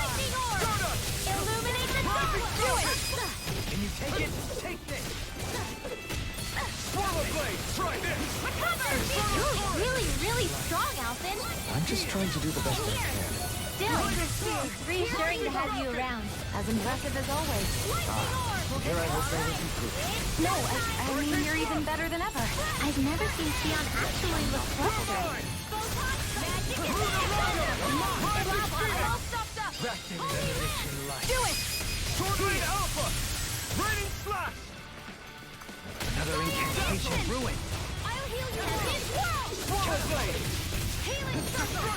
Lightning orb! Illuminate the dark! Do it! Can you take it? Take this! Swallow blade! Try this! Recover! You're really, really strong, Alphen. I'm just trying to do the best I can. Still, it's reassuring to have you around. As impressive as always. Here I hope that was improved. No, I mean, you're even better than ever. I've never seen Sion actually look frustrated. Back to Generation Light. Do it! Sword Blade Alpha! Raining Slash! Another incantation ruin. I'll heal you in this world! Swallow Blade! Healing circle!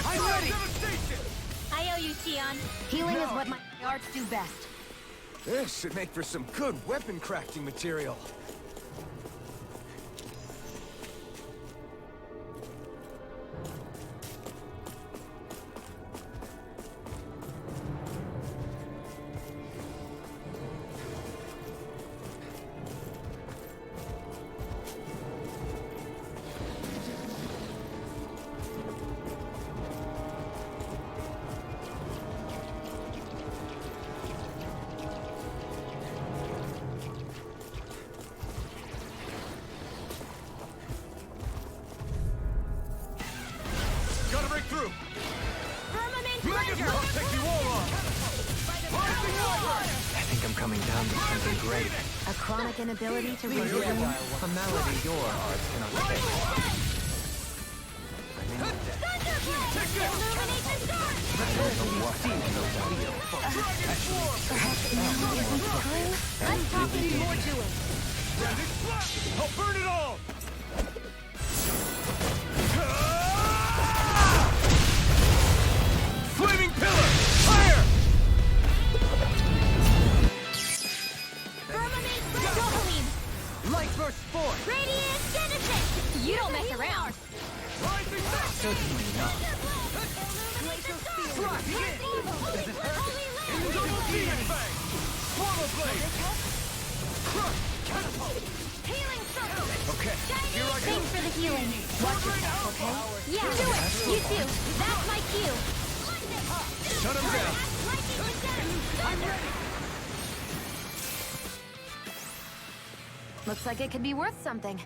I'm ready! Devastation! I owe you, Sion. Healing is what my arts do best. This should make for some good weapon crafting material. Gotta break through! Firmament Mega's Ranger! gonna take you all on! Rising Water! I think I'm coming down to something great. A chronic inability to A malady your arts cannot fix. I mean, Take this! Illuminate the dark! I don't know what I know feel. Perhaps now isn't true? Let's talk and do more to it. Branding Slash! I'll burn it all! Flaming Pillar! Fire! Firmament Rosaline! Light Burst Force! Radiant Genesis! You don't mess around! Rising Max! Certainly not. Slash! Double Demon Fang! Swallow Blade! Crush! Catapult! Healing circle! Okay, here I go! Thanks for the healing. Watch yourself, okay? Yeah, do it! You too! That's my cue! Shut him down! I'm ready! Looks like it could be worth something.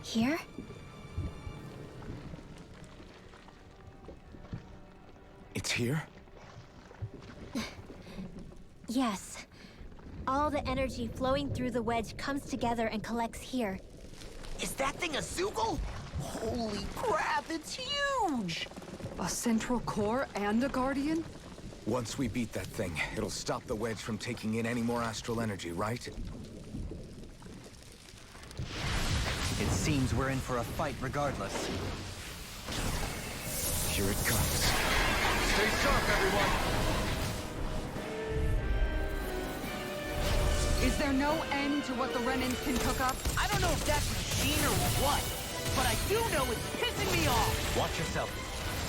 Here? It's here? Yes. All the energy flowing through the wedge comes together and collects here. Is that thing a Zoogle? Holy crap, it's huge! A central core and a guardian? Once we beat that thing, it'll stop the wedge from taking in any more astral energy, right? It seems we're in for a fight regardless. Here it comes. Stay sharp, everyone! Is there no end to what the Renans can cook up? I don't know if that's machine or what, but I do know it's pissing me off. Watch yourself.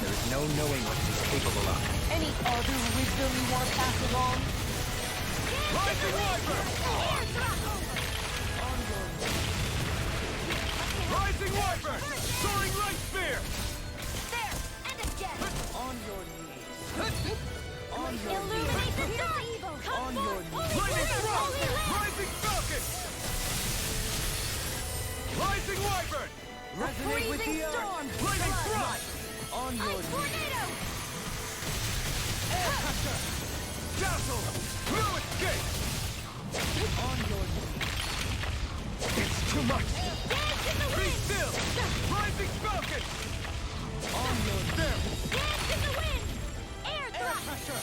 There is no knowing what he's capable of. Any other wisdom you want passed along? Rising Wyvern! Rising Wyvern! Soaring Light Spear! There! And again! On your knees. On your Illuminate the sun! Come On forth, your knees. holy Lightning Spirit, Thrust! holy land! Rising Falcon! Rising Wyvern! Resonate with Freezing the earth. storm! Lightning Blood! Thrust! On your Ice knees. tornado! Dazzle! No escape! On your knees. It's too much! Dance in the Be wind! still! Rising Falcon! On your knees. There! Dance in the wind! Air thrust! Pressure.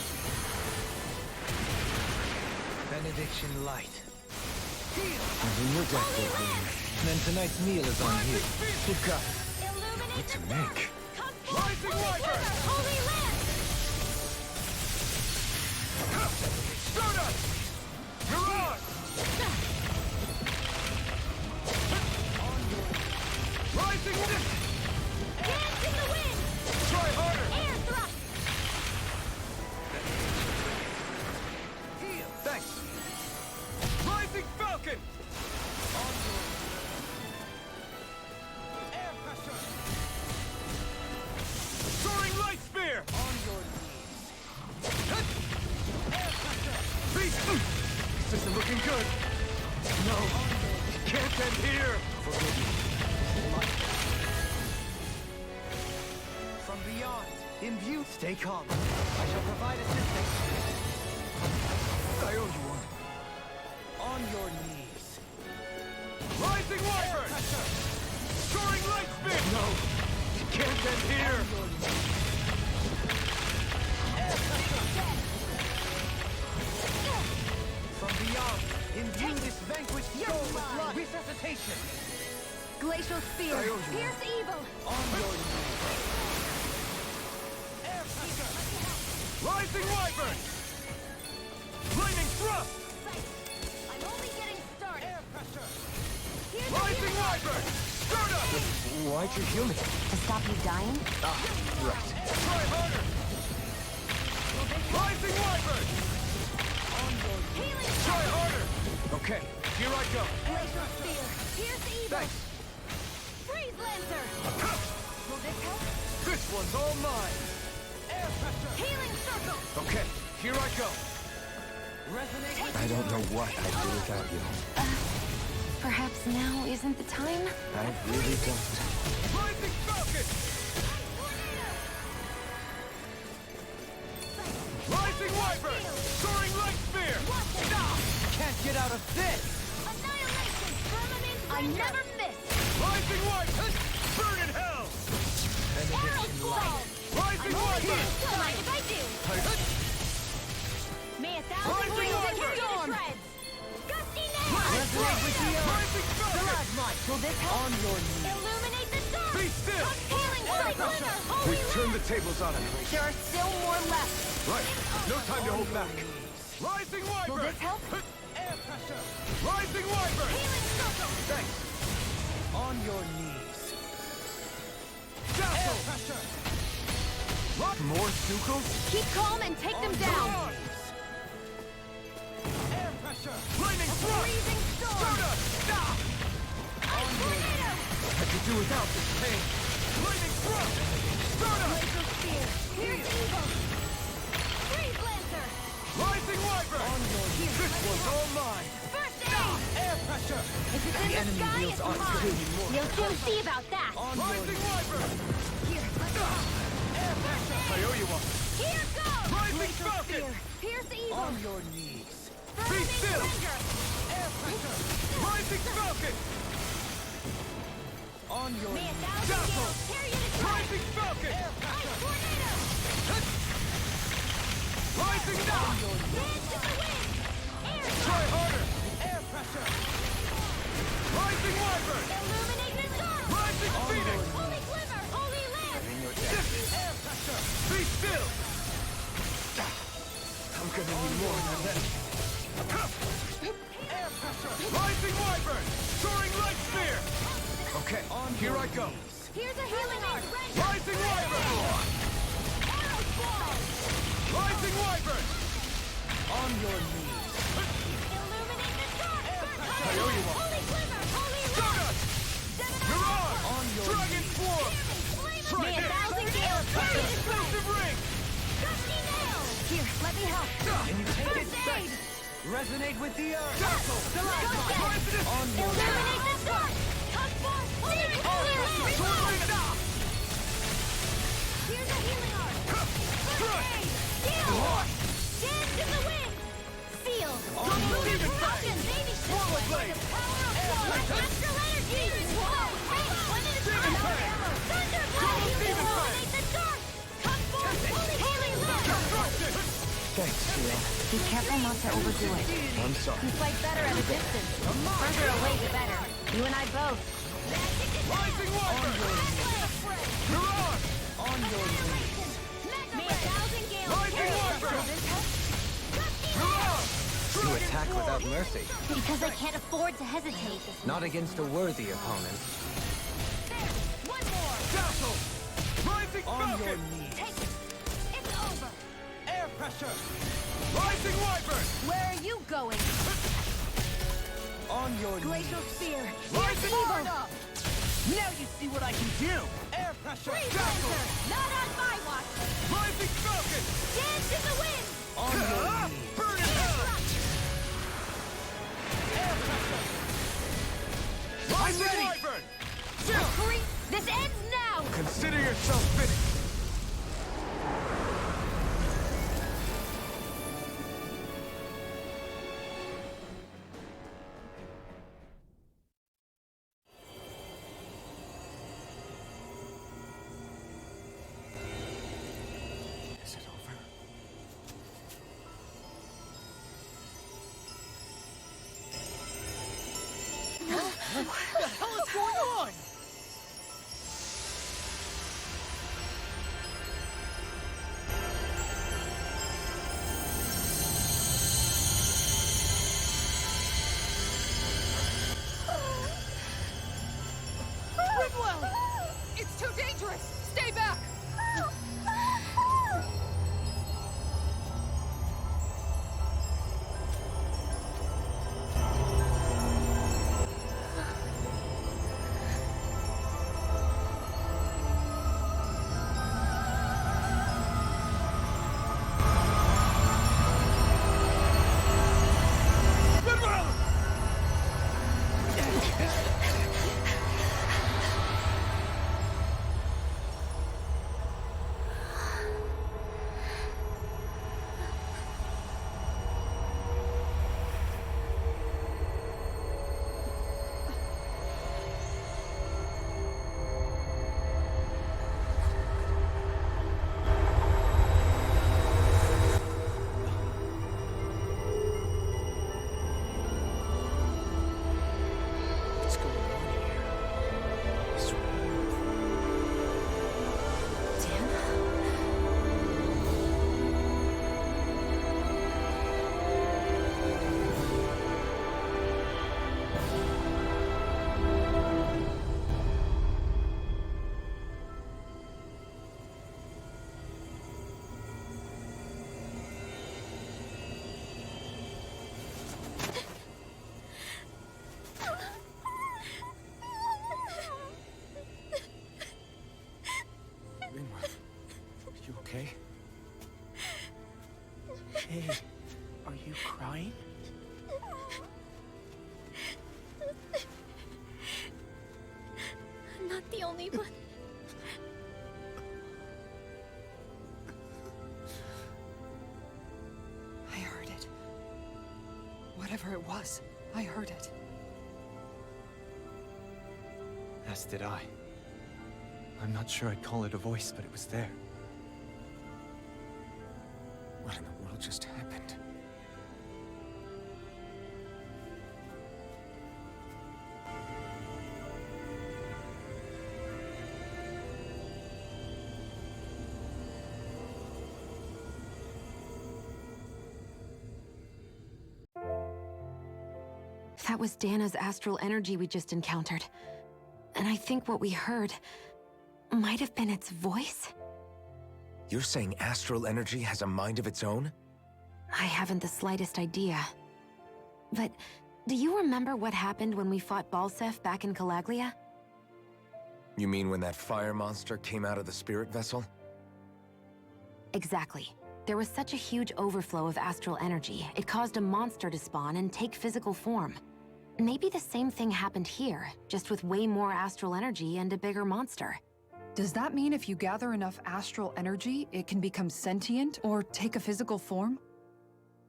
Benediction light. I'm in your death, Holy land! Then tonight's meal is on you. You've got Illuminate what the to sun! make. Come forth, Rising holy Wyvern! river, holy land! Stardust! Mirage! Rising Wind! Dance in the wind! Try harder! Air thrust! Thanks! Rising Falcon! Air pressure. Soaring Light Spear! On your knees. Beast! This isn't looking good! No! It can't end here! Forgive me. From beyond, imbue. Stay calm. I shall provide assistance. I owe you one. On your knees. Rising Wyvern! Soaring Light Spear! No! It can't end here! From beyond, imbue this vanquished Your soul with blood. blood. Resuscitation. Glacial spear. I owe you one. Pierce evil! On your knees. Rising Wyvern! Lightning Thrust! I'm only getting started! Air pressure. Here's the Rising hero. Wyvern! Stardust! Why'd you heal me? To stop you dying? Right. Try harder! Rising Wyvern! Healing Try harder! Okay, here I go. Glacial spear! Pierce evil! Thanks. Freeze lancer! Will this help? This one's all mine. Healing circle! Okay, here I go. Resonate. I don't know what I'd do without you. Perhaps now isn't the time? I really don't. Rising Falcon! Rising Wyvern! Soaring Light Spear! Can't get out of this. Annihilation! I never miss! Rising Wyvern! Burn in hell! Benediction light. Rising Wyvern! Don't mind if I do! May a thousand Rising wings Wyvern! tear you to shreds! Gusty nail! Resonate with the Rising Falcon! Will this help? On your knees. Illuminate the sun! Be still! Healing cycle! Holy We've turned the tables on him. There are still more left! Right, no time to hold back. Rising Wyvern! Will this help? Air pressure. Rising Wyvern! Healing circle! Thanks. On your knees. Dazzle! Pressure. What? More Sukos? Keep calm and take them down. Air pressure. Lightning Thrust! Freezing storm! Stardust! Stop! Ice tornado! I could do without this pain. Lightning Thrust! Stardust! Glacial spear! Pierce evil! Freeze lancer! Rising Wyvern! This one's all mine. First aid! Air pressure. If it's in the enemy sky, wheels it's aren't mine! good anymore. You'll soon see about that! Rising Wyvern! Here, let's go! First I aid! owe you one. Here goes! Rising Glacial Falcon! spear! Pierce evil! On your knees. Be still! Air pressure! Rising Falcon! On your May a knees. thousand Dazzle! gales tear you to shreds! Rising Falcon! Ice tornado! Rising Dawn! Dance in the wind! Air Try harder! Air pressure. Rising Wyvern! Illuminate pressure! Be still! I'm gonna need more than that. Air pressure! Rising Wyvern! Soaring Light Spear! Okay, here I go. Here's a healing art. Rising Wyvern! Rising Wyvern! On your knees. Illuminate the dark! I owe you one. Holy quiver! Holy Stardust! Mirage! On your Dragon Swarm! Try May a this! thousand gales cut you to Explosive Ring! Gusty nail! Here, let me help. Can you take it? First aid! Resonate with the earth. Ghost Poisonous! On your Illuminate the dark! Come forth! Holy lamp! Swirling Stop! Here's a healing art! Strike! Steel! Dance in the wind! Seal! Demon Fang! Baby Swallow Blade! Power of war! Astral energy! Whoa! Hey! One at a Demon time! Fang! Thunderblade! Demon Fang! Illuminate the dark! Come forth! Holy healing lamp! Destruction! Thanks, Seal. Be careful not to overdo it. I'm sorry. You fight better at a distance. Further away, the better. You and I both. Rising Wyvern! Mirage! On your knees. May a thousand gales Rising carry us Wyvern! Gusty Mirage! You Dragon attack Swarm! without mercy. Because I can't afford to hesitate. Not against a worthy opponent. One more! Dazzle! Rising On your Falcon! knees. Take it! It's over! Air pressure. Rising Wyvern! Where are you going? On your Glacial knees. Spear. Rising Evil. Now you see what I can do. Air pressure. Dazzle! Not on my watch! Rising Falcon! Dance in the wind! On your knees. Burn in hell! Air pressure. Rising ready. Wyvern! Seal! Hurry! This ends now! Consider yourself finished! Is it over? What the hell is going on? Ridwell! It's too dangerous! Stay back! Goodwill! What's going on here? This Rinwell, you okay? Hey, are you crying? I'm not the only one. I heard it. Whatever it was, I heard it. As did I. I'm not sure I'd call it a voice, but it was there. What in the world just happened? That was Dana's astral energy we just encountered. And I think what we heard might have been its voice? You're saying astral energy has a mind of its own? I haven't the slightest idea. But do you remember what happened when we fought Balseph back in Calaglia? You mean when that fire monster came out of the spirit vessel? Exactly. There was such a huge overflow of astral energy, it caused a monster to spawn and take physical form. Maybe the same thing happened here, just with way more astral energy and a bigger monster. Does that mean if you gather enough astral energy, it can become sentient or take a physical form?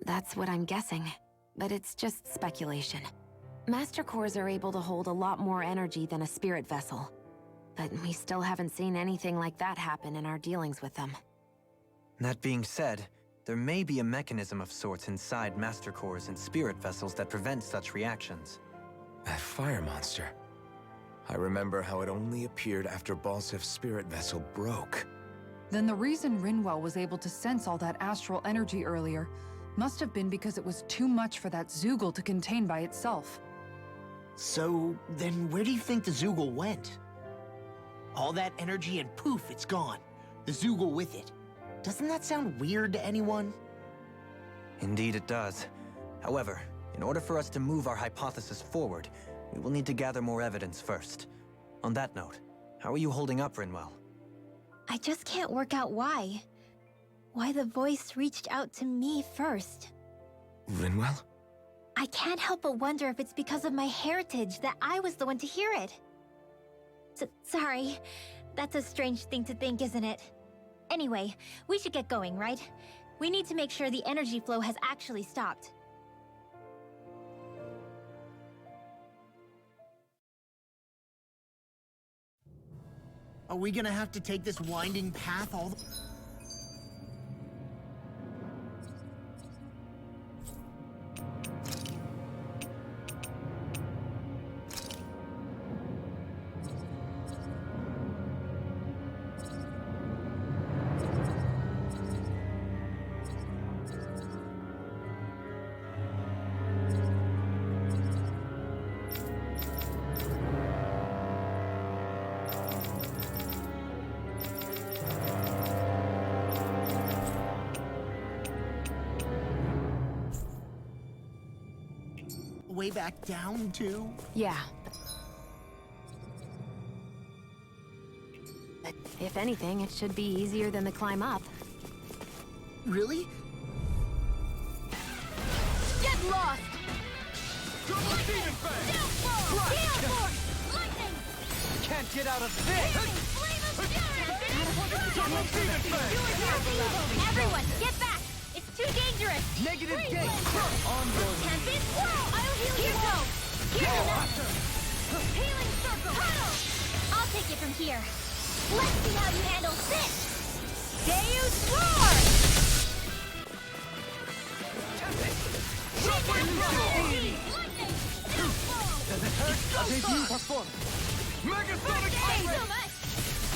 That's what I'm guessing, but it's just speculation. Master Cores are able to hold a lot more energy than a spirit vessel, but we still haven't seen anything like that happen in our dealings with them. That being said, there may be a mechanism of sorts inside Master Cores and spirit vessels that prevent such reactions. That fire monster. I remember how it only appeared after Balseph's spirit vessel broke. Then the reason Rinwell was able to sense all that astral energy earlier must have been because it was too much for that Zoogle to contain by itself. So, then where do you think the Zoogle went? All that energy and poof, it's gone. The Zoogle with it. Doesn't that sound weird to anyone? Indeed it does. However, in order for us to move our hypothesis forward, we will need to gather more evidence first. On that note, how are you holding up, Rinwell? I just can't work out why. Why the voice reached out to me first. Rinwell? I can't help but wonder if it's because of my heritage that I was the one to hear it. Sorry. That's a strange thing to think, isn't it? Anyway, we should get going, right? We need to make sure the energy flow has actually stopped. Are we gonna have to take this winding path all the... way back down, too? Yeah. But if anything, it should be easier than the climb up. Really? Get lost! Double demon fang! Gale Force! Lightning! Can't get out of this! Flame of Fury! Double demon fang! Everyone, get back! It's too dangerous! Negative Freeze gate! blast! On your Tempest! I'll heal you! Here enough! Healing circle! Huddle! I'll take it from here. Let's see how you handle this! Deus Roar! Lightning! Does it hurt? A debut performance! Megasonic Thanks so much!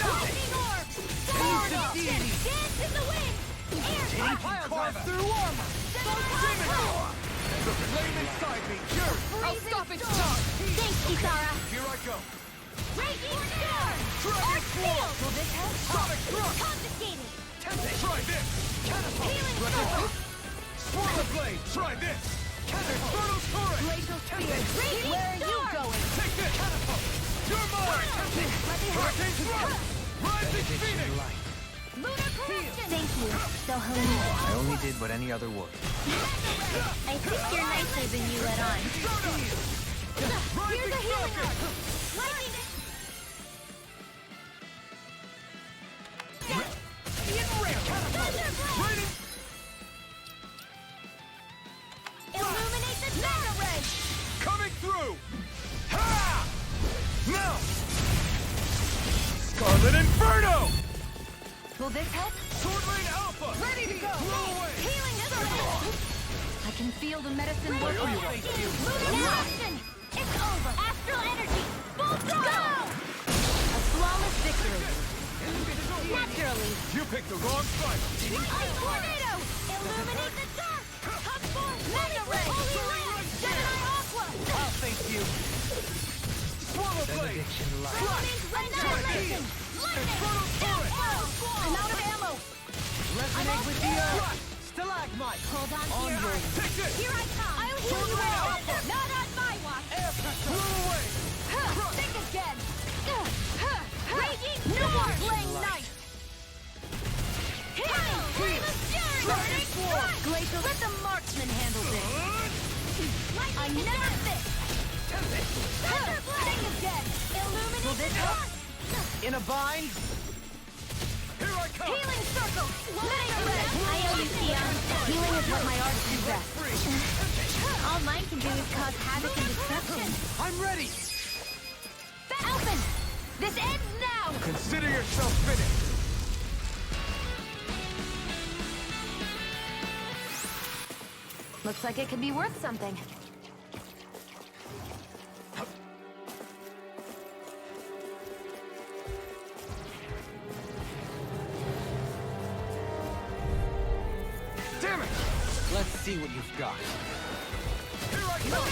Lightning Orb! Sword Option! Dance in the wind! Air Carve through armor! Demon Roar! The flame inside me cures! I'll stop it! Charge! Thanks, Kisara! Here I go! Raging Storm! Dragon Field! Will this help? Sonic Thrust! Confiscated! Try this! Healing Circle! Swirl Blade! Try this! Infernal Torrent! Glacial Spear! Raging Storm! Take this! Catapult! You're mine! Hurricane Thrust! Rising Phoenix! Lunar Corruption! Thank you, Dohoney. I only did what any other would. I think you're nicer than you let on. Here's a healing arc! Lightning! Thunderblast! Illuminate the Mega Ray! Coming through! Ha! Now! Scarlet Inferno! Will this help? Sword Lane Alpha! Ready to go! Blow away! Healing Circle! I can feel the medicine working. Lunar Action! It's over! Astral Energy! Full throttle! A flawless victory! Naturally! You picked the wrong fight! Lightning Tornado! Illuminate the dark! Hub Force! Mega Ray! Holy Land! Gemini Aqua! Benediction light. Lightning! I'm out of ammo! Resonate with the earth. Stalagmite. Hold on to On your your heart. Take this! Here I come! I'll heal you out! Not on my watch! Air pressure! Blow away! Think again! Raging no more flame knife! Glacial, let the marksman handle this! I never miss! Think again! Illuminate the dark! In a bind. Here I come! Healing circle! I owe you, Theon. Healing is what my arts do best. All mine can do is cause havoc and destruction. I'm ready. Alphen! This ends now! Consider yourself finished! Looks like it could be worth something. Damn it! Let's see what you've got. Here I come!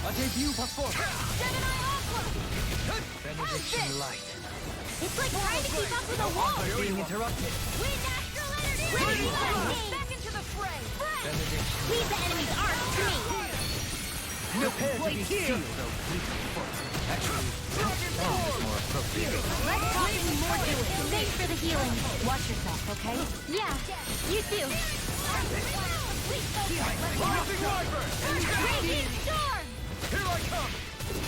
A debut performance. Gemini Aqua! Benediction light. It's like trying to keep up with a wall! Being interrupted. We natural energy! Ready lightning! Back into the fray! Benediction. Leave the enemy's arc to me! Prepare to be sealed, O fleeting foot. Actually, strong is more appropriate. Let's talk some more to it! Thanks for the healing! Watch yourself, okay? Yeah, you too! Rising Wyvern! Raging storm! Here I come!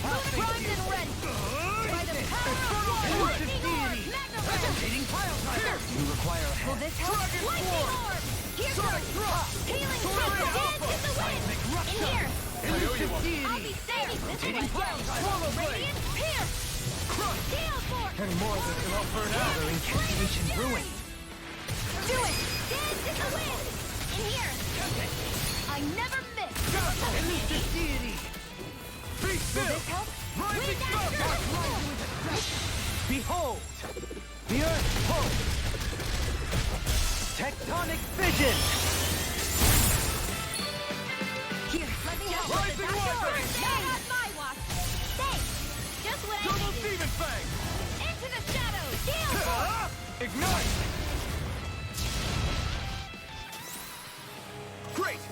Primed and ready! By the power of war! Lightning orb! Magna Hitting pile driver. You require a Will hand. this help? Lightning orb! Here Sonic goes! Drop! Healing circle! Dance in the wind! In here! I'll be saving this one! Swallow blade! Radiant pierce! Gale force! And more than can all burn out. Their incantation ruined. Do it! Dance in the wind! In here! I never miss! Elusive deity. Be still! Help? Rising Thunder! Behold, the earth pulse. Tectonic vision. Here, let me help! Rising Wyvern! Not on my watch! Thanks! Just what I Double needed! Demon Fang! Into the shadows! Gale force! Ignite! Great!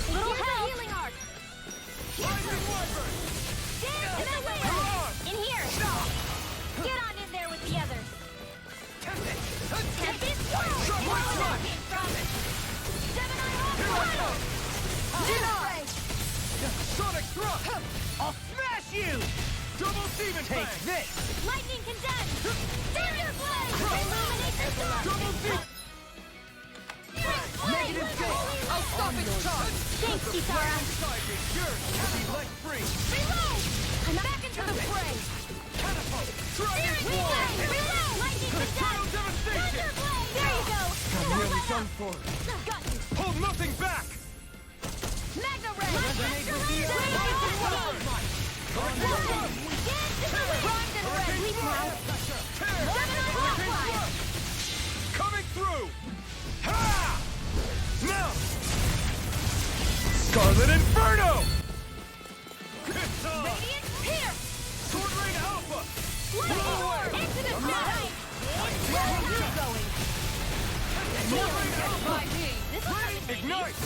Little help! Healing arc! Rising Wyvern! Dance in the wind! Come on! In here! Get on in there with the others! Tempest Storm! Subway Crush! Gemini Here I Aqua! come! Deny! Sonic Thrust! I'll smash you. Double Demon Take Fang! this. Lightning Condemned! Thunder Blade! Illuminate the storm! Double Demon... Negative gale. I'll stop its charge! Thanks, Kisara! Sizing yours! Be light free! Reload! I'm back into the fray! Catapult! Dragon Reload! Reload! Lightning Infernal Condemned! Devastation! Thunder Blade! There you go! I'm nearly done for. Got you! Hold nothing back! Magna Ray! Resonate with the earth. Dance in the wind! Primed and ready! We now! Gemini Aqua! Coming through! Ha! Now! Scarlet Inferno. It's on! Radiant Pierce! Sword Rain Alpha! Lightning Orb! Into the shadows! Where are you going? Ignite!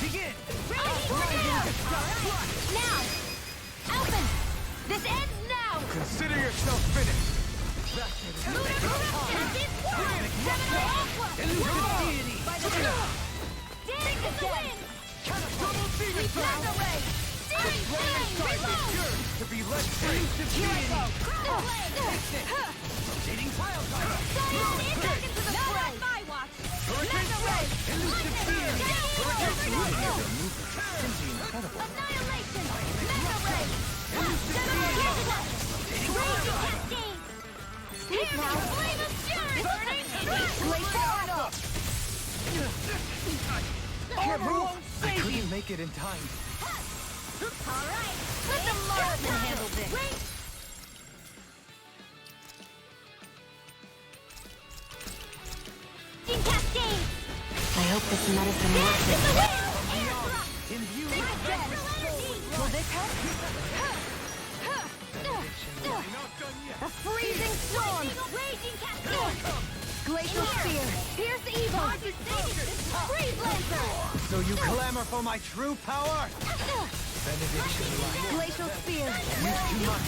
Begin! Now! Alphen! This ends now! Consider yourself finished! Take the win! Double demon strike! Yours to be let free! Here I go! Dating pile driver! Back into the fray! My watch! Mega Ray! Simply incredible. Annihilation! Mega Ray! Raging Cascade! Here now! Flame of Fury! Burning Glacial! Careful! I couldn't make it in time. Alright! Let the Morrison handle this! Wait! Cascade! I hope this medicine works this time. Imbue Will this help? A freezing storm! Raging Cascade! Glacial Spear! Pierce Evil! Freeze Lancer! So you clamor for my true power? Benediction light. Glacial Spear! Use too much.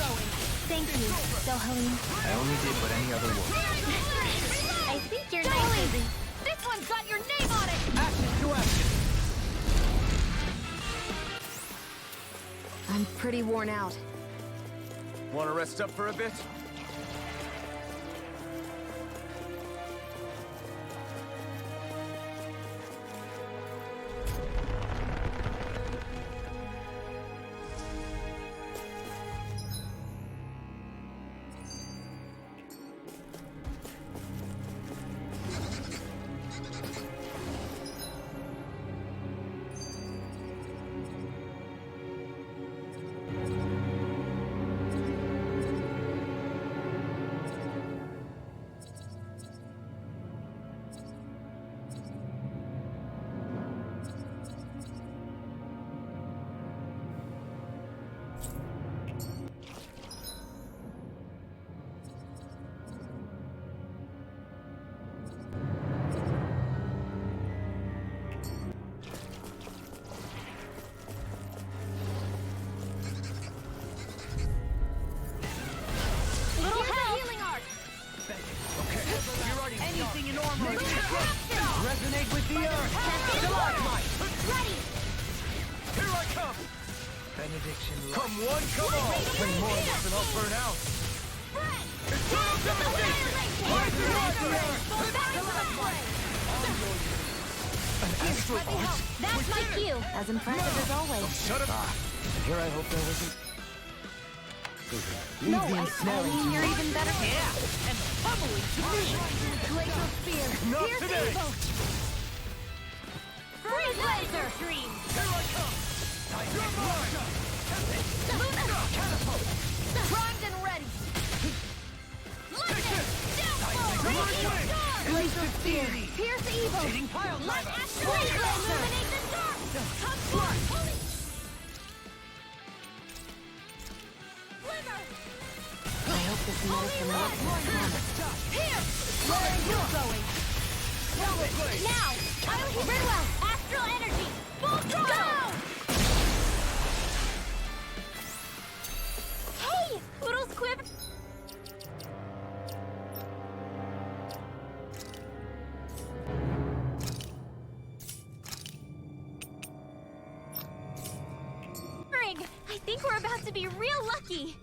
Thank you, Dohalim. I only did what any other would. I think you're nice. This one's got your name on it! Action to action. I'm pretty worn out. Want to rest up for a bit? Little help! Healing art! Anything in armor. Resonate with the earth. Ready! Here I come! Benediction light. Come one, come all! Bring more of this and I'll burn out! It's time to devastation! Rise and rise the earth! An astral art? That's my cue! As impressive as always. Shut up! Here I hope there wasn't... No, I mean, you're even better. Yeah, and pummeling to me. Glacial Spear! Not Pierce today. Evil! Freeze Laser! Dream! Here I come! You're mine! Catapult! Primed and ready! Lightning! Downfall! Raging Storm! Glacial Spear! Pierce Evil! Dating pile Light driver. Astral Illuminate the dark! Come forth! Holy... Glimmer! I hope this medicine works. Here! Where are you going? Now! I'll hit Ridwell! Astral Energy! Full throttle! Go! Hey! Little squib! I think we're about to be real lucky!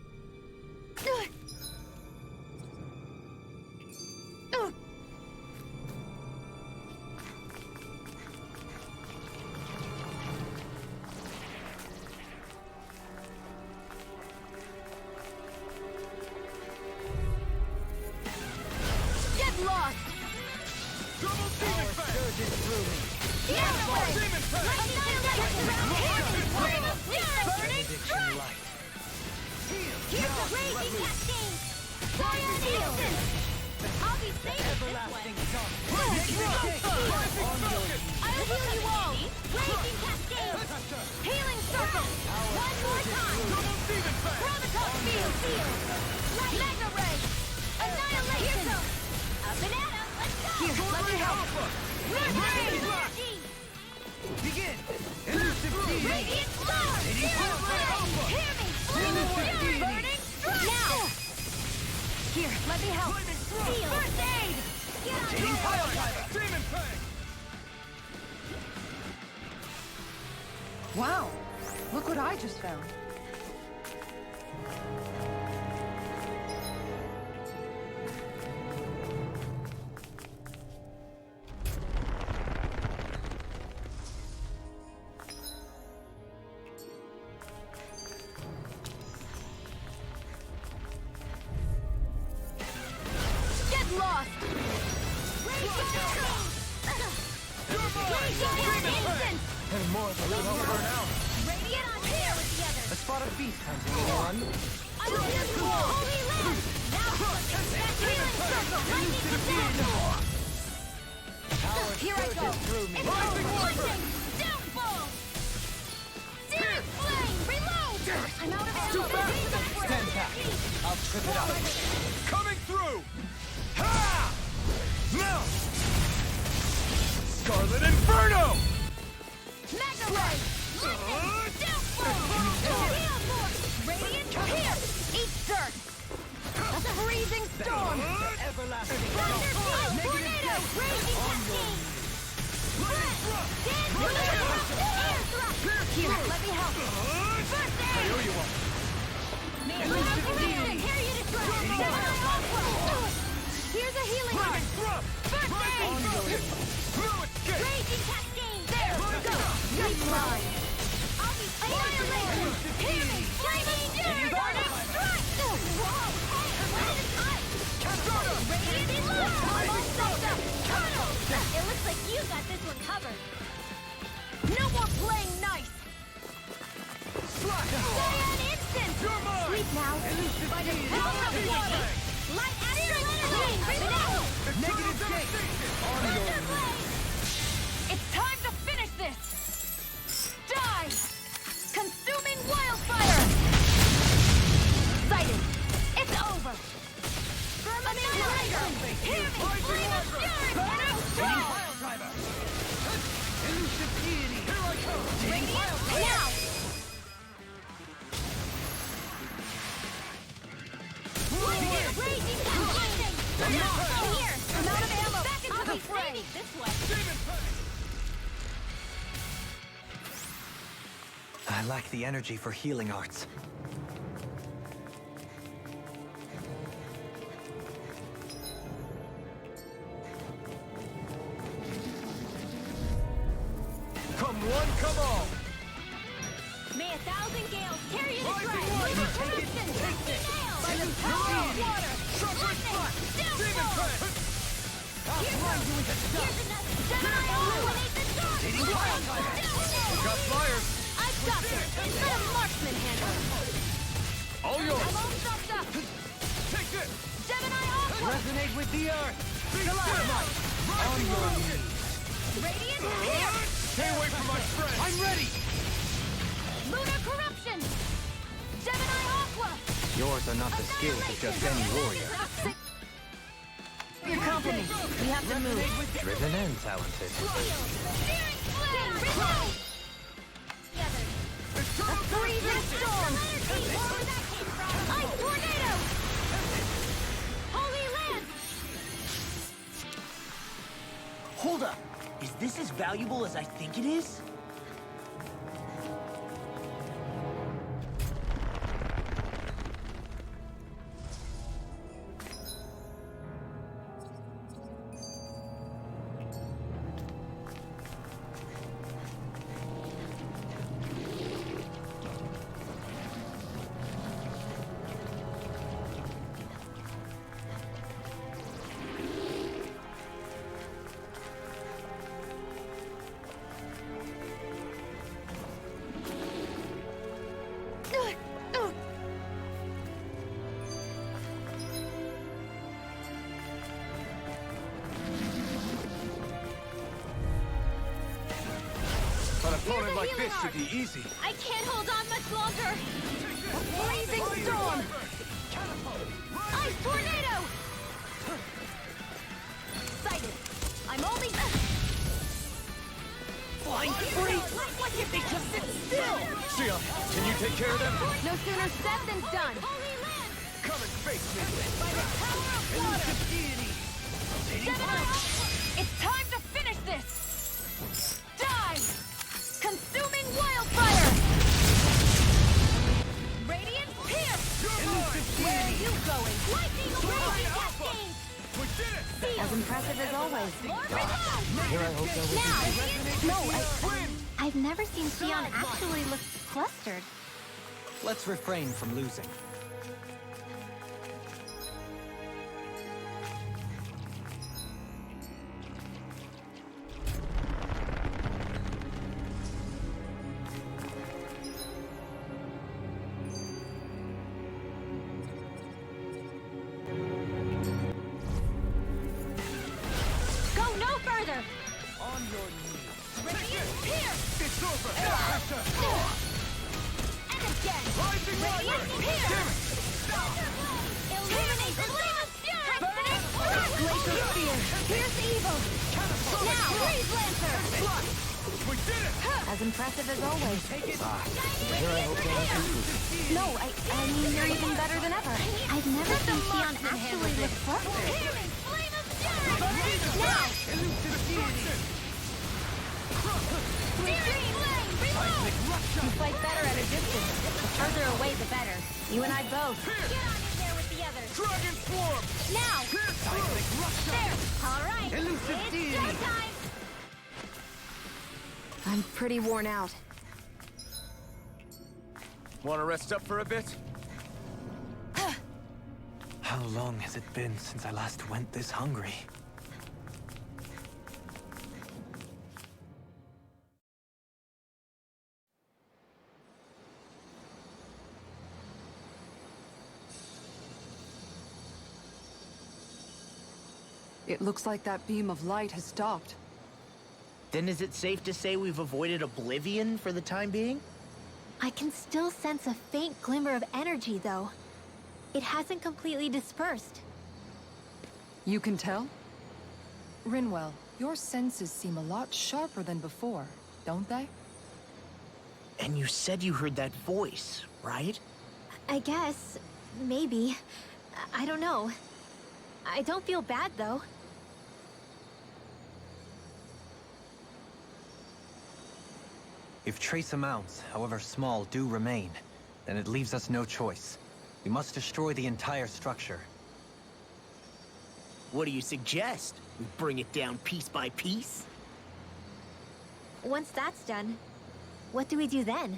Get lost! Double demon fang! Surging through me. Get away! Demon fang! Benediction light. Here's the raging cascade! Fire and instant! I'll be safe with this one! Everlasting sun. I'll heal you all! Raging cascade! Healing circle! One more time! Double demon fang! Chromatos field! Mega ray! Annihilation! Up and at 'em! Let's go! Radiant blast! Begin! Elusive Beam! Radiant Storm! Hear me! Flaming Fury! Burning Strike! Now! Here, let me help. Steel! First aid! Get on Rotating Pile Driver! Demon Fang! Wow! Look what I just found. Get lost! Instant! And more than Radiant on here with the others! a spot of beast hunting, anyone? Unbelievable! Holy land! Now, that healing circle! Lightning attack! Here I go! It's lightning! Downfall! Searing flame! Reload! I'm out of ammo! Stand back. I'll trip it up. Coming through! Ha! Now! Scarlet Inferno! Mega Ray! Lightning! Downfall! Heal Force! Radiant here! Eat dirt! A freezing storm! Everlasting. Thunderbolt! Tornado! Raging cascade! Dance air thrust! Here, let me help! First aid! Here you destroy! Here's a healing art! First aid! No escape! Raging cascade! There! Go! Sleep line! I'll be annihilated! Hear me! Flaming fury! Burning strike! Whoa! What is it? Radiant is almost stuffed up! It looks like you got this one covered. No more playing nice! Cyan instant! Sleep now! By the power of water! Light astral energy! Negative gate. Thunderblade! It's time to finish this! Die! Consuming wildfire! Sighted! It's over! Annihilation! Hear me! Flame of fury! Burning strike! Pile Driver! Elusive Deity! Here I come! Radiant now! Raging lightning! Here! I'm out of ammo! Back into the fray! This way! Demon Fang! I lack the energy for healing arts. Come one, come all! May 1,000 gales carry you to Rising strike! water! Corruption! Nails! By the power of water! Lightning! Downfall! Here's another! Gemini eliminate the dark! Downfall! Got flyers! I've got this! Let a marksman handle it! All yours! I'm all stocked up! Take this! Gemini Aqua! Resonate with the earth! Be still! Rising rocket! Radiant here! Stay away from my friend! I'm ready! Lunar corruption! Gemini Aqua! Yours are not the skills of just any warrior. Your compliments. We have to move. Driven and talented. Searing flame! Reload! A freezing storm! Ice tornado! Holy Lance! Hold up. Is this as valuable as I think it is? An opponent like this should be easy. I can't hold on much longer! Freezing storm! Ice tornado! Sighted! I'm only... care of them? No sooner said than done. Come and face me! It's time to finish this! Die! Consuming wildfire! Radiant pierce! Where are you going? Lightning Raging Cascade! We did it! As impressive as always. Here I hope that will No, I've never seen Xion actually look flustered. Let's refrain from losing. Go no further! On your knees. Radiant pierce! It's over! And again! Rising Radiant Wyvern! pierce! Illuminate the flame of fury! Glacial spear! Pierce evil! Now, Breeze Lancer! We did it! As impressive as always. Radiant pierce! No, I mean, you're even better than ever. I've never seen Xion actually look flustered. Flame of fury! Now! Destruction! Searing flame! Reload! You fight better at a distance. The further away, the better. You and I both. Get on in there with the others! Dragon Swarm! Now! Pierce through! There! All right! It's showtime! I'm pretty worn out. Want to rest up for a bit? How long has it been since I last went this hungry? It looks like that beam of light has stopped. Then is it safe to say we've avoided oblivion for the time being? I can still sense a faint glimmer of energy, though. It hasn't completely dispersed. You can tell? Rinwell, your senses seem a lot sharper than before, don't they? And you said you heard that voice, right? I guess. Maybe. I don't know. I don't feel bad, though. If trace amounts, however small, do remain, then it leaves us no choice. We must destroy the entire structure. What do you suggest? We bring it down piece by piece? Once that's done, what do we do then?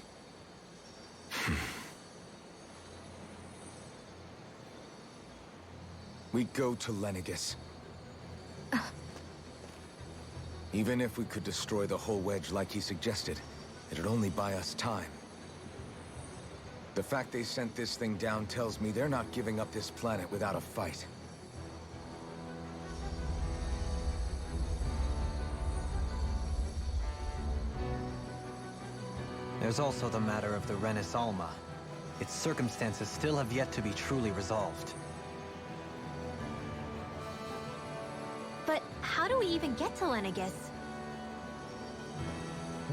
We go to Lenegis. Even if we could destroy the whole wedge like he suggested, it'd only buy us time. The fact they sent this thing down tells me they're not giving up this planet without a fight. There's also the matter of the Renis Alma. Its circumstances still have yet to be truly resolved. But how do we even get to Lenegis?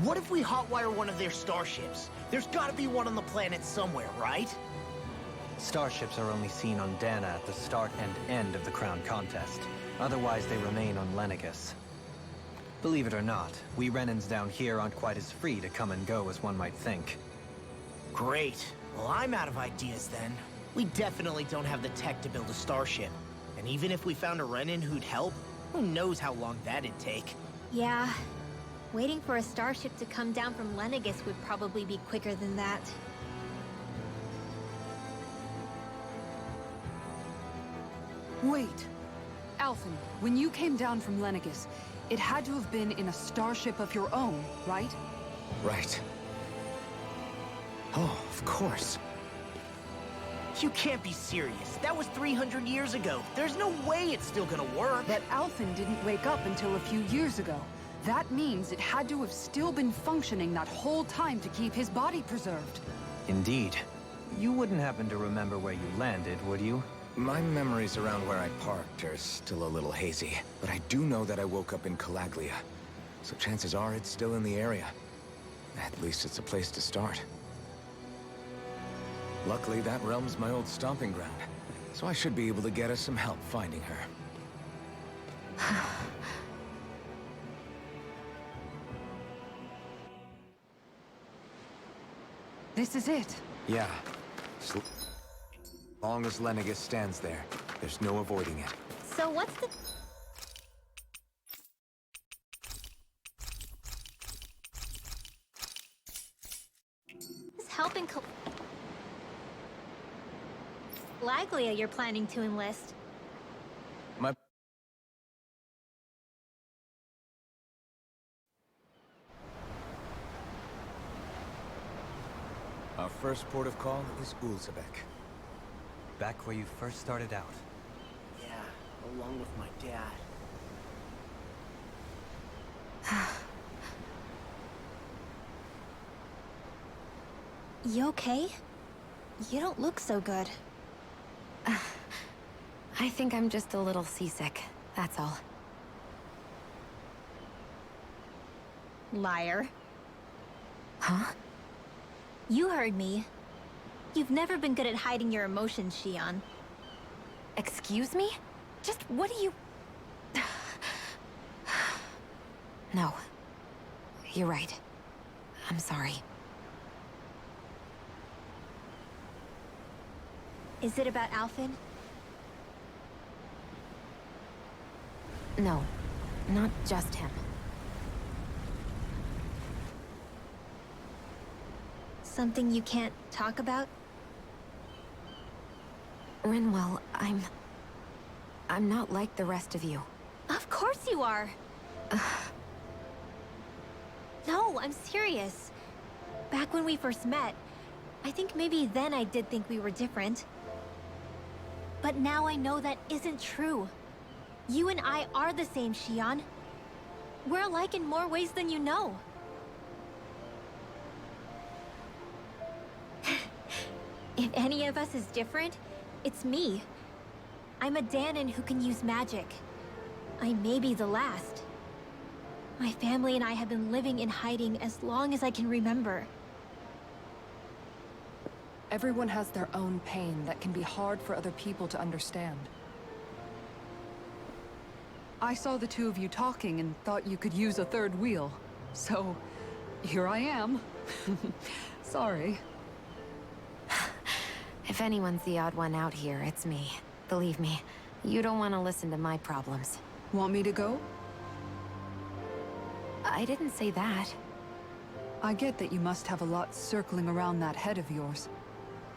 What if we hotwire one of their starships? There's gotta be one on the planet somewhere, right? Starships are only seen on Dana at the start and end of the Crown Contest. Otherwise, they remain on Lenegis. Believe it or not, we Renans down here aren't quite as free to come and go as one might think. Great. Well, I'm out of ideas then. We definitely don't have the tech to build a starship. And even if we found a Renin who'd help, who knows how long that'd take. Yeah. Waiting for a starship to come down from Lenegis would probably be quicker than that. Wait. Alphen, when you came down from Lenegis, it had to have been in a starship of your own, right? Right. Oh, of course. You can't be serious. That was 300 years ago. There's no way it's still gonna work. But Alphen didn't wake up until a few years ago. That means it had to have still been functioning that whole time to keep his body preserved. Indeed. You wouldn't happen to remember where you landed, would you? My memories around where I parked are still a little hazy, but I do know that I woke up in Calaglia. So chances are it's still in the area. At least it's a place to start. Luckily, that realm's my old stomping ground, so I should be able to get us some help finding her. This is it. Yeah. As long as Lenegis stands there, there's no avoiding it. So what's the... Is helping Laglia you're planning to enlist? My... Our first port of call is Ulzebek. Back where you first started out. Yeah, along with my dad. You okay? You don't look so good. I think I'm just a little seasick, that's all. Liar. Huh? You heard me. You've never been good at hiding your emotions, Shion. Excuse me? Just what do you... No. You're right. I'm sorry. Is it about Alphen? No. Not just him. Something you can't talk about? Rinwell, I'm not like the rest of you. Of course you are! No, I'm serious. Back when we first met, I think maybe then I did think we were different. But now I know that isn't true. You and I are the same, Shion. We're alike in more ways than you know. If any of us is different, it's me. I'm a Danon who can use magic. I may be the last. My family and I have been living in hiding as long as I can remember. Everyone has their own pain that can be hard for other people to understand. I saw the two of you talking and thought you could use a third wheel. So, here I am. Sorry. If anyone's the odd one out here, it's me. Believe me, you don't want to listen to my problems. Want me to go? I didn't say that. I get that you must have a lot circling around that head of yours.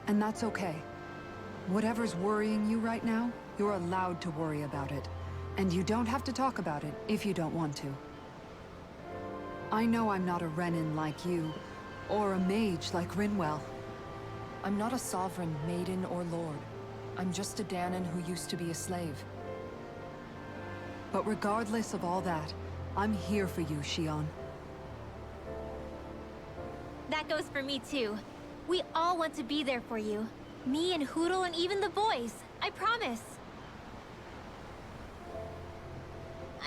And that's okay. Whatever's worrying you right now, you're allowed to worry about it. And you don't have to talk about it if you don't want to. I know I'm not a Renin like you, or a mage like Rinwell. I'm not a sovereign, maiden, or lord. I'm just a Danon who used to be a slave. But regardless of all that, I'm here for you, Shion. That goes for me too. We all want to be there for you. Me and Hootle and even the boys. I promise.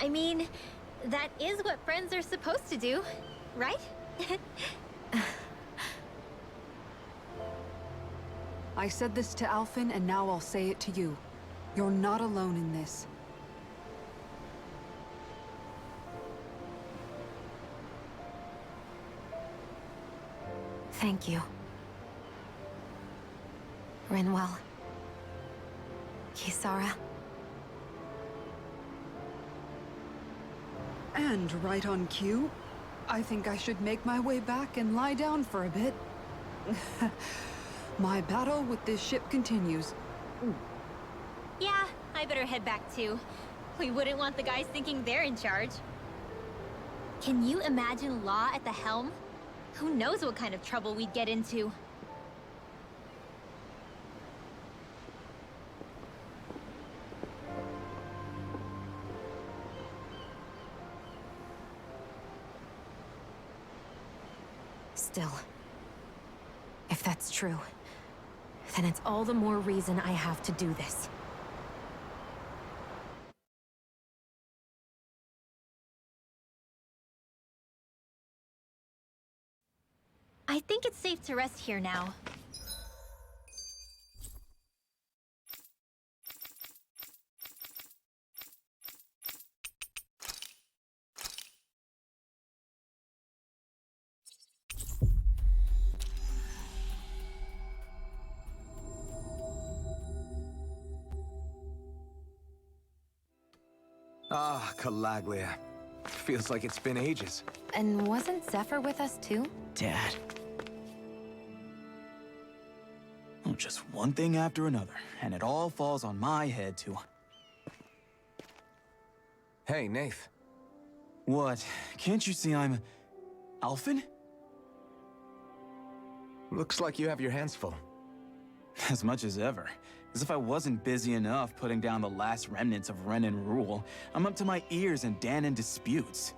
I mean, that is what friends are supposed to do, right? I said this to Alphen, and now I'll say it to you. You're not alone in this. Thank you. Rinwell. Kisara. And right on cue, I think I should make my way back and lie down for a bit. My battle with this ship continues. Yeah, I better head back too. We wouldn't want the guys thinking they're in charge. Can you imagine Law at the helm? Who knows what kind of trouble we'd get into? Still, if that's true, then it's all the more reason I have to do this. I think it's safe to rest here now. Ah, Calaglia. Feels like it's been ages. And wasn't Zephyr with us too? Dad. Oh, just one thing after another, and it all falls on my head too. Hey, Nath. What? Can't you see I'm... Alphen? Looks like you have your hands full. As much as ever. As if I wasn't busy enough putting down the last remnants of Renan rule, I'm up to my ears in Dahnan disputes.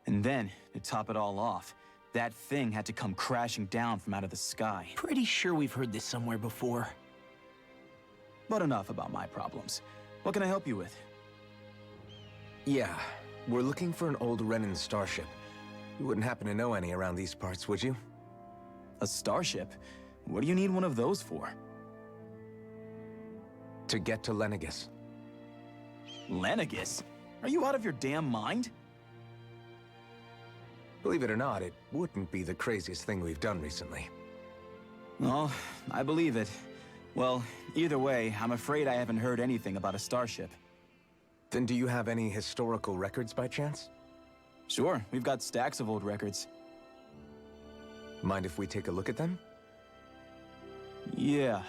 And then, to top it all off, that thing had to come crashing down from out of the sky. Pretty sure we've heard this somewhere before. But enough about my problems. What can I help you with? Yeah, we're looking for an old Renan starship. You wouldn't happen to know any around these parts, would you? A starship? What do you need one of those for? To get to Lenegis. Lenegis? Are you out of your damn mind? Believe it or not, it wouldn't be the craziest thing we've done recently. Well, I believe it. Well, either way, I'm afraid I haven't heard anything about a starship. Then do you have any historical records by chance? Sure, we've got stacks of old records. Mind if we take a look at them? Yeah,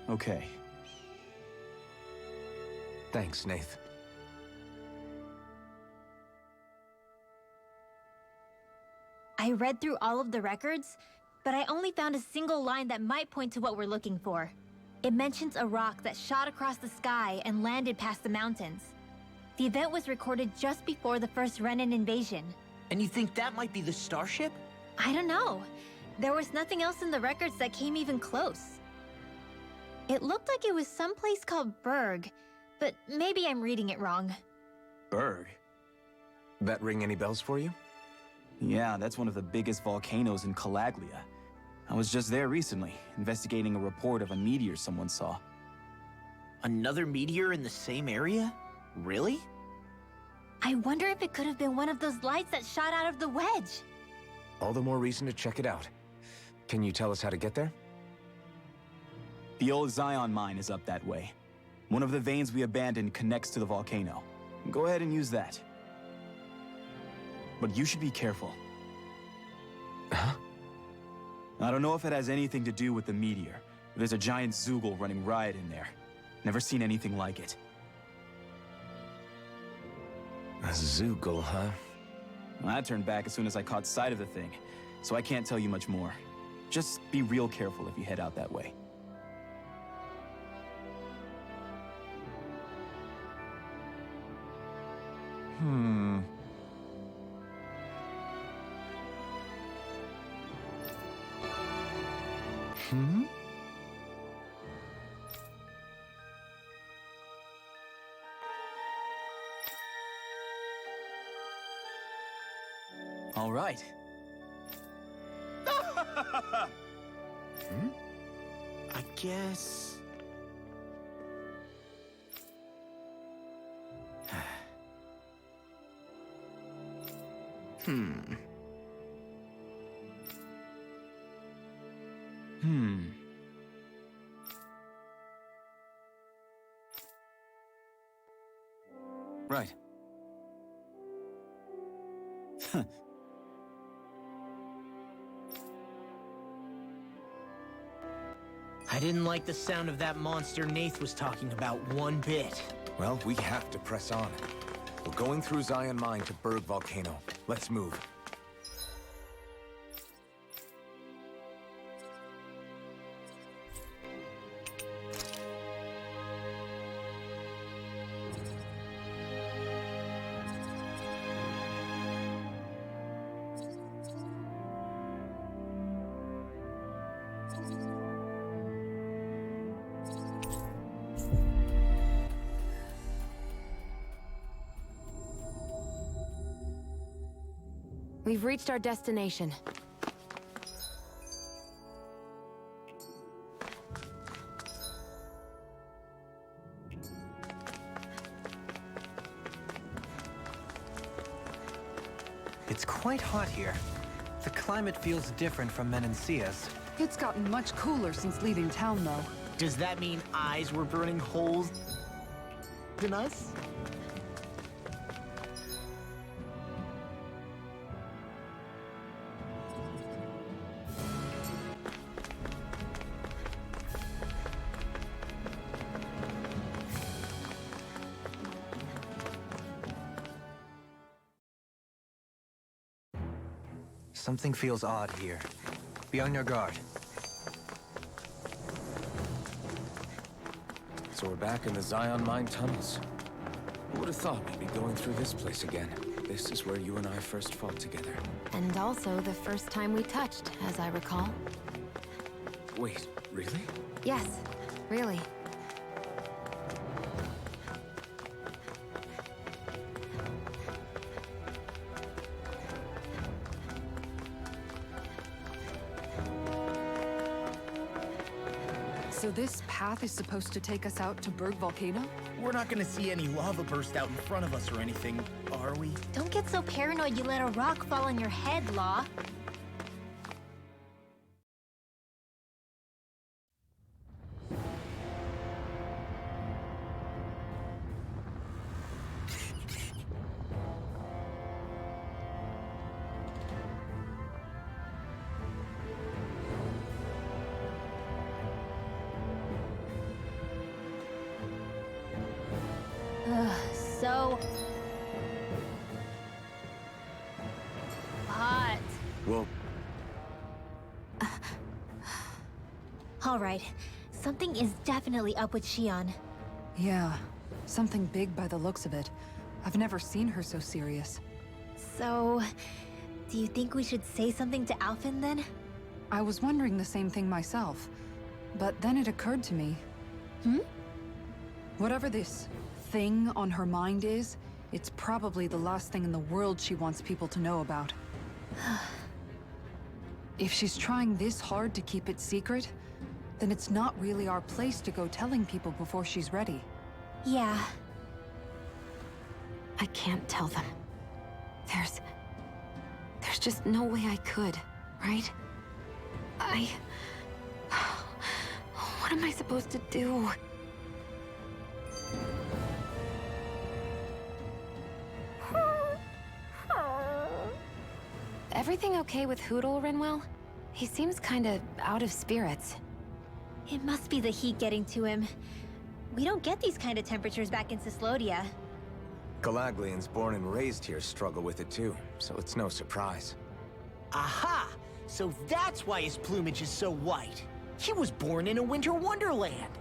okay. Thanks, Nath. I read through all of the records, but I only found a single line that might point to what we're looking for. It mentions a rock that shot across the sky and landed past the mountains. The event was recorded just before the first Renan invasion. And you think that might be the starship? I don't know. There was nothing else in the records that came even close. It looked like it was someplace called Berg, but maybe I'm reading it wrong. Berg? That ring any bells for you? Yeah, that's one of the biggest volcanoes in Calaglia. I was just there recently, investigating a report of a meteor someone saw. Another meteor in the same area? Really? I wonder if it could have been one of those lights that shot out of the wedge. All the more reason to check it out. Can you tell us how to get there? The old Zion mine is up that way. One of the veins we abandoned connects to the volcano. Go ahead and use that. But you should be careful. Huh? I don't know if it has anything to do with the meteor, but there's a giant Zoogle running riot in there. Never seen anything like it. A Zoogle, huh? I turned back as soon as I caught sight of the thing, so I can't tell you much more. Just be real careful if you head out that way. All right. I guess... Right. I didn't like the sound of that monster Nath was talking about one bit. Well, we have to press on. We're going through Zion Mine to Berg Volcano. Let's move. We've reached our destination. It's quite hot here. The climate feels different from Menancia's. It's gotten much cooler since leaving town, though. Does that mean eyes were burning holes in us? Something feels odd here. Be on your guard. So we're back in the Zion Mine tunnels. Who would have thought we'd be going through this place again? This is where you and I first fought together. And also the first time we touched, as I recall. Wait, really? Yes, really. So this path is supposed to take us out to Berg Volcano? We're not gonna see any lava burst out in front of us or anything, are we? Don't get so paranoid you let a rock fall on your head, Law. So hot. Well, All right, something is definitely up with Shion. Yeah, something big by the looks of it. I've never seen her so serious. So, do you think we should say something to Alphen then? I was wondering the same thing myself, but then it occurred to me. Whatever this thing on her mind is, it's probably the last thing in the world she wants people to know about. If she's trying this hard to keep it secret, then it's not really our place to go telling people before she's ready. Yeah. I can't tell them. There's just no way I could, right? What am I supposed to do? Everything okay with Hootle, Rinwell? He seems kinda out of spirits. It must be the heat getting to him. We don't get these kind of temperatures back in Cyslodia. Galaglians born and raised here struggle with it too, so it's no surprise. Aha! So that's why his plumage is so white. He was born in a winter wonderland.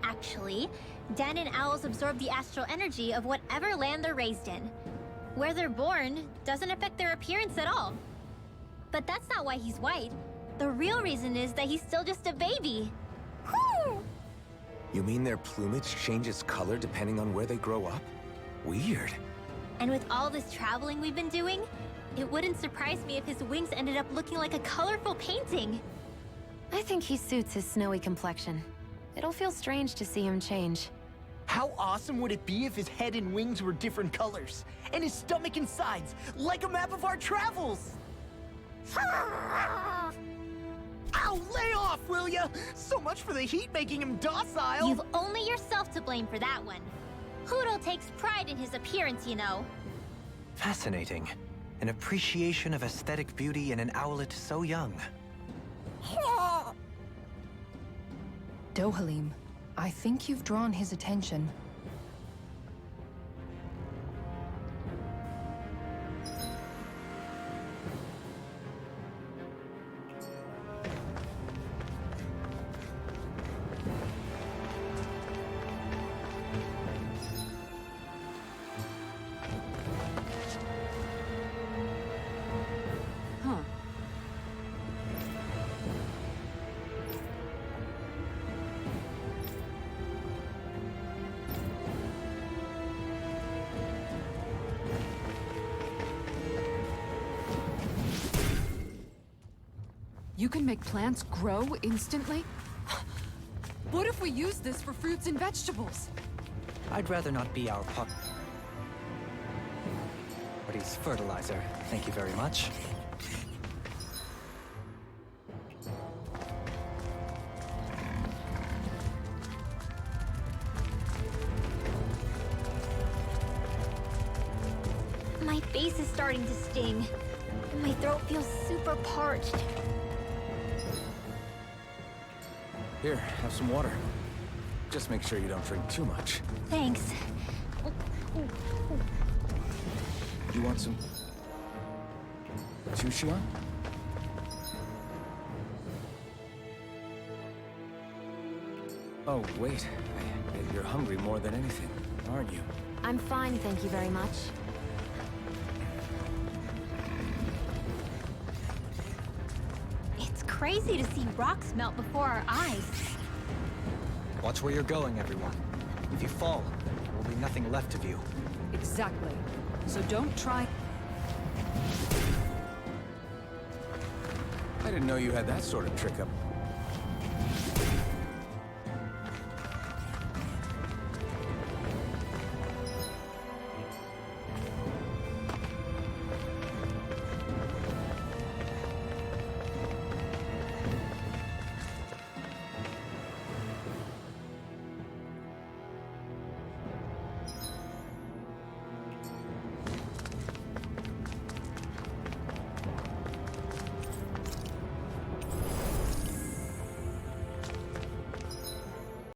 Actually, Dan and owls absorb the astral energy of whatever land they're raised in. Where they're born doesn't affect their appearance at all. But that's not why he's white. The real reason is that he's still just a baby. You mean their plumage changes color depending on where they grow up? Weird. And with all this traveling we've been doing, it wouldn't surprise me if his wings ended up looking like a colorful painting. I think he suits his snowy complexion. It'll feel strange to see him change. How awesome would it be if his head and wings were different colors? And his stomach and sides, like a map of our travels! Ow, lay off, will ya? So much for the heat making him docile! You've only yourself to blame for that one. Hootle takes pride in his appearance, you know. Fascinating. An appreciation of aesthetic beauty in an owlet so young. Dohalim, I think you've drawn his attention. Huh. You can make plants grow instantly? What if we use this for fruits and vegetables? I'd rather not be our pup. But he's fertilizer. Thank you very much. My face is starting to sting. And my throat feels super parched. Here, have some water. Just make sure you don't drink too much. Thanks. You want some? Chushion? Oh, wait. You're hungry more than anything, aren't you? I'm fine, thank you very much. It's crazy to see rocks melt before our eyes. Watch where you're going, everyone. If you fall, there will be nothing left of you. Exactly. So don't try... I didn't know you had that sort of trick up